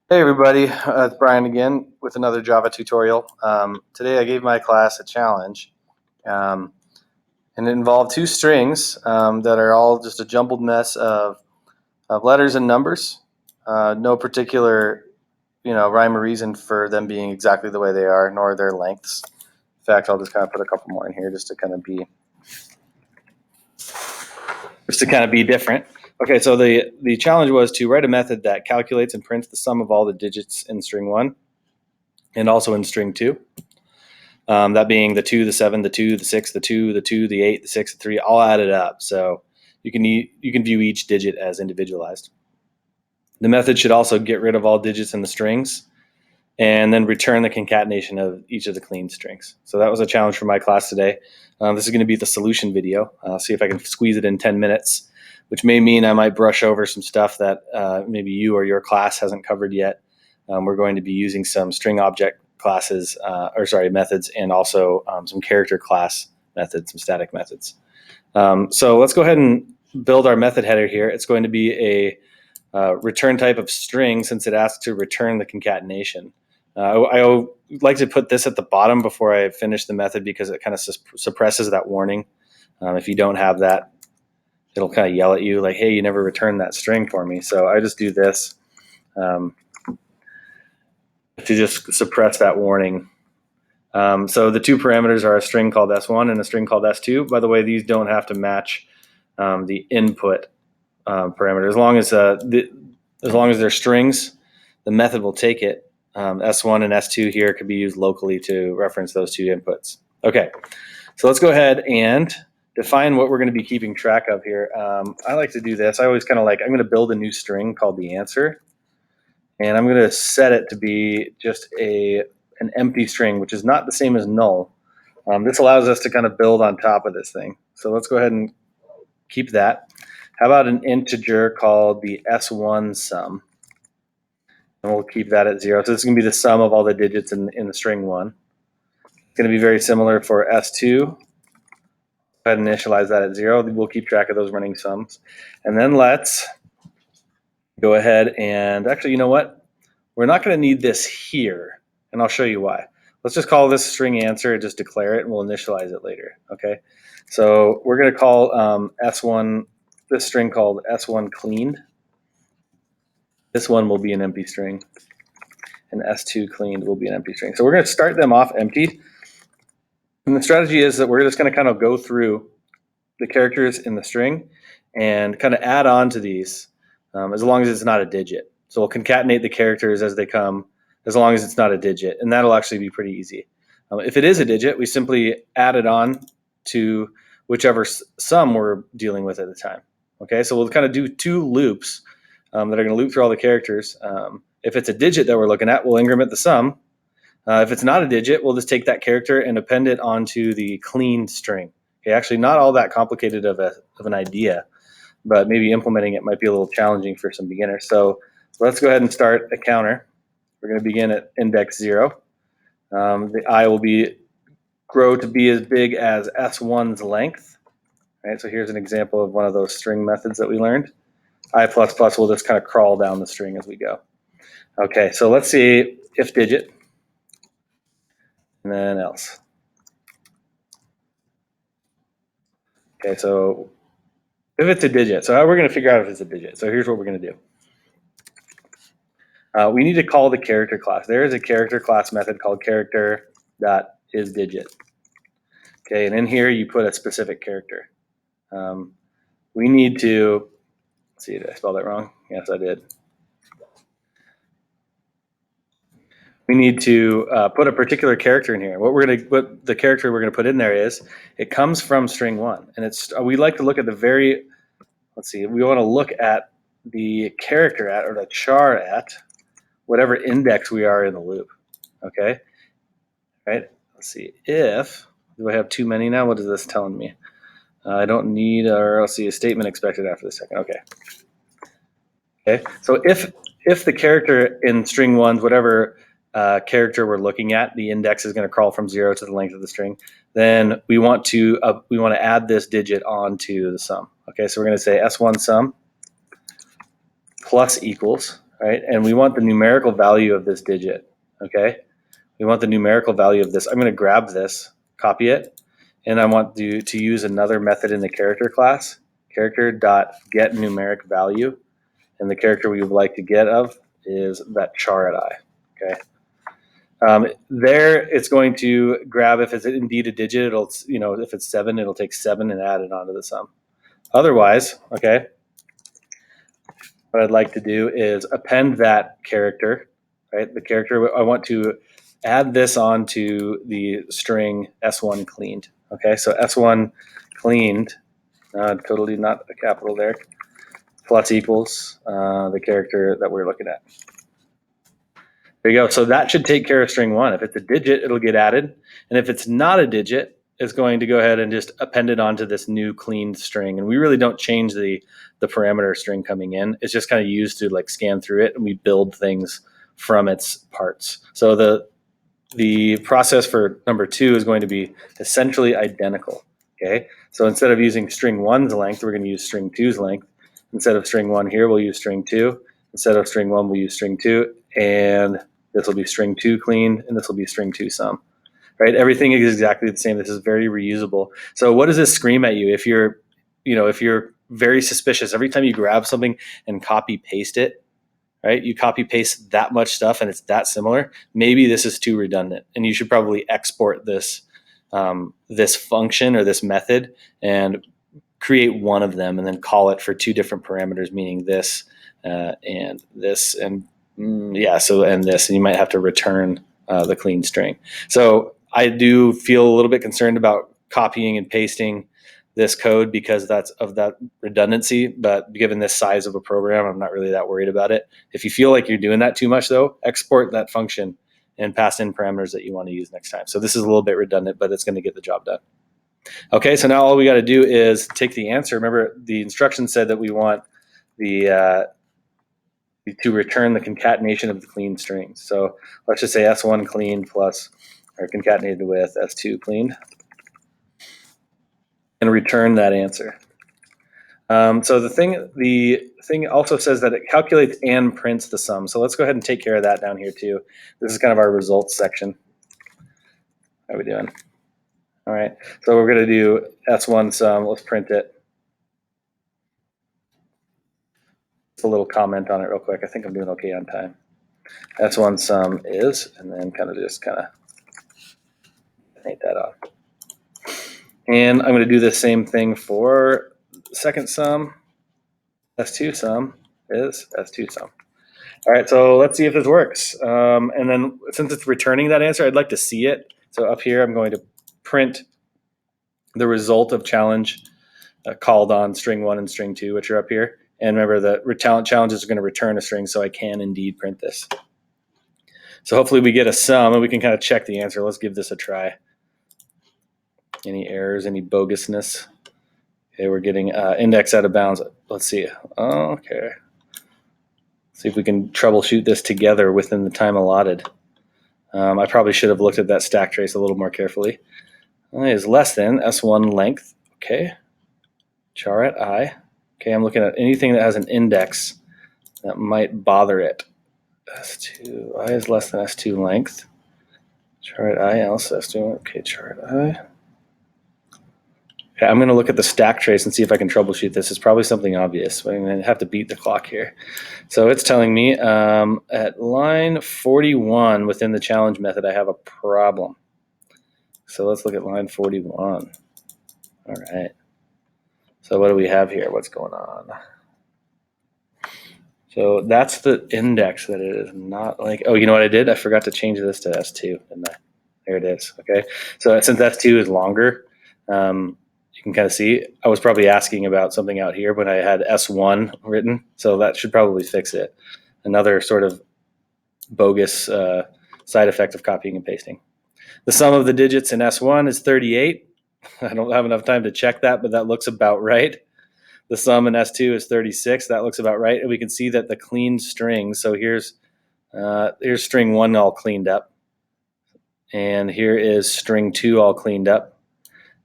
Hey everybody, it's Brian again with another Java tutorial. Today I gave my class a challenge, um, and it involved two strings that are all just a jumbled mess of letters and numbers. No particular, rhyme or reason for them being exactly the way they are, nor their lengths. In fact, I'll just kind of put a couple more in here just to kind of be different. Okay, so the challenge was to write a method that calculates and prints the sum of all the digits in string 1 and also in string 2. That being the 2, the 7, the 2, the 6, the 2, the 2, the 8, the 6, the 3, all added up. So you can view each digit as individualized. The method should also get rid of all digits in the strings and then return the concatenation of each of the clean strings. So that was a challenge for my class today. This is going to be the solution video. See if I can squeeze it in 10 minutes, which may mean I might brush over some stuff that maybe you or your class hasn't covered yet. We're going to be using some string object classes, methods, and also some character class methods, some static methods. So let's go ahead and build our method header here. It's going to be a return type of string since it asks to return the concatenation. I like to put this at the bottom before I finish the method because it kind of suppresses that warning. If you don't have that, it'll kind of yell at you like, hey, you never returned that string for me. So I just do this to just suppress that warning. So the two parameters are a string called S1 and a string called S2. By the way, these don't have to match the input parameter. As long as they're strings, the method will take it. S1 and S2 here could be used locally to reference those two inputs. Okay, so let's go ahead and define what we're going to be keeping track of here. I like to do this. I always kind of I'm going to build a new string called the answer, and I'm going to set it to be just an empty string, which is not the same as null. This allows us to kind of build on top of this thing. So let's go ahead and keep that. How about an integer called the S1 sum? And we'll keep that at 0. So this is going to be the sum of all the digits in the string 1. It's going to be very similar for S2. Go ahead and initialize that at 0. We'll keep track of those running sums. And then let's go ahead and actually, you know what? We're not going to need this here, and I'll show you why. Let's just call this string answer and just declare it, and we'll initialize it later. Okay. So we're going to call S1, this string called S1 cleaned. This one will be an empty string, and S2 cleaned will be an empty string. So we're going to start them off empty. And the strategy is that we're just going to kind of go through the characters in the string and kind of add on to these as long as it's not a digit. So we'll concatenate the characters as they come as long as it's not a digit, and that'll actually be pretty easy. If it is a digit, we simply add it on to whichever sum we're dealing with at the time. Okay, so we'll kind of do two loops that are going to loop through all the characters. If it's a digit that we're looking at, we'll increment the sum. If it's not a digit, we'll just take that character and append it onto the cleaned string. Okay, actually not all that complicated of an idea, but maybe implementing it might be a little challenging for some beginners. So let's go ahead and start a counter. We're going to begin at index 0. The I will grow to be as big as S1's length. Right, so here's an example of one of those string methods that we learned. I++ will just kind of crawl down the string as we go. Okay, so let's see if digit, and then else. Okay, so if it's a digit, so how we're going to figure out if it's a digit. So here's what we're going to do. We need to call the character class. There is a character class method called character.isDigit. Okay, and in here you put a specific character. We need to, let's see, did I spell that wrong? Yes, I did. We need to put a particular character in here. What the character we're going to put in there is, it comes from string 1, and we like to look at we want to look at the character at, or the char at, whatever index we are in the loop. Okay, right. Let's see. Do I have too many now? What is this telling me? I don't need, or I'll see a statement expected after the second. Okay. Okay. So if the character in string 1, whatever character we're looking at, the index is going to crawl from 0 to the length of the string, then we want to add this digit onto the sum. Okay, so we're going to say S1 sum plus equals. right? And we want the numerical value of this digit, okay? We want the numerical value of this. I'm going to grab this, copy it, and I want to use another method in the character class, character.getNumericValue, and the character we would like to get of is that char at I, okay? There, it's going to grab, if it's indeed a digit, it'll, if it's 7, it'll take 7 and add it onto the sum. Otherwise, okay, what I'd like to do is append that character, right? The character, I want to add this onto the string S1 cleaned, okay? So S1 cleaned, totally not a capital there, plus equals the character that we're looking at. There you go. So that should take care of string 1. If it's a digit, it'll get added. And if it's not a digit, it's going to go ahead and just append it onto this new cleaned string. And we really don't change the parameter string coming in. It's just kind of used to like scan through it, and we build things from its parts. So the process for number 2 is going to be essentially identical. Okay. So instead of using string 1's length, we're going to use string 2's length. Instead of string 1 here, we'll use string 2. Instead of string 1, we'll use string 2. And this will be string 2 cleaned, and this will be string 2 sum, right? Everything is exactly the same. This is very reusable. So what does this scream at you? If you're very suspicious, every time you grab something and copy paste it, right? You copy paste that much stuff and it's that similar. Maybe this is too redundant, and you should probably export this this function or this method and create one of them, and then call it for 2 different parameters, meaning this and this, and and this, and you might have to return the clean string. So I do feel a little bit concerned about copying and pasting this code because of that redundancy, but given this size of a program, I'm not really that worried about it. If you feel like you're doing that too much though, export that function and pass in parameters that you want to use next time. So this is a little bit redundant, but it's going to get the job done. Okay, so now all we got to do is take the answer. Remember, the instruction said that we want to return the concatenation of the clean strings. So let's just say S1 cleaned plus, or concatenated with S2 cleaned, and return that answer. So the thing also says that it calculates and prints the sum. So let's go ahead and take care of that down here too. This is kind of our results section. How are we doing? All right, so we're going to do S1 sum. Let's print it. Just a little comment on it real quick. I think I'm doing okay on time. S1 sum is, and then kind of paint that off. And I'm going to do the same thing for the second sum. S2 sum is S2 sum. All right, so let's see if this works. And then since it's returning that answer, I'd like to see it. So up here, I'm going to print the result of challenge called on string 1 and string 2, which are up here. And remember, the challenges are going to return a string, so I can indeed print this. So hopefully we get a sum, and we can kind of check the answer. Let's give this a try. Any errors, any bogusness? Okay, we're getting index out of bounds. Let's see. Okay. See if we can troubleshoot this together within the time allotted. I probably should have looked at that stack trace a little more carefully. It is less than S1 length. Okay. Char at I. Okay, I'm looking at anything that has an index that might bother it. S2, I is less than S2 length. Char at I else S2. Okay, char at I. Okay, I'm going to look at the stack trace and see if I can troubleshoot this. It's probably something obvious, but I'm going to have to beat the clock here. So it's telling me at line 41 within the challenge method, I have a problem. So let's look at line 41. All right. So what do we have here? What's going on? So that's the index that it is not like, oh, you know what I did? I forgot to change this to S2, didn't I? There it is, okay? So since S2 is longer, you can kind of see, I was probably asking about something out here when I had S1 written, so that should probably fix it. Another sort of bogus side effect of copying and pasting. The sum of the digits in S1 is 38. I don't have enough time to check that, but that looks about right. The sum in S2 is 36. That looks about right. And we can see that the clean strings, so here's string 1 all cleaned up. And here is string 2 all cleaned up.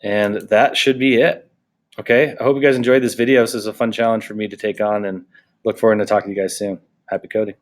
And that should be it. Okay, I hope you guys enjoyed this video. This is a fun challenge for me to take on, and look forward to talking to you guys soon. Happy coding.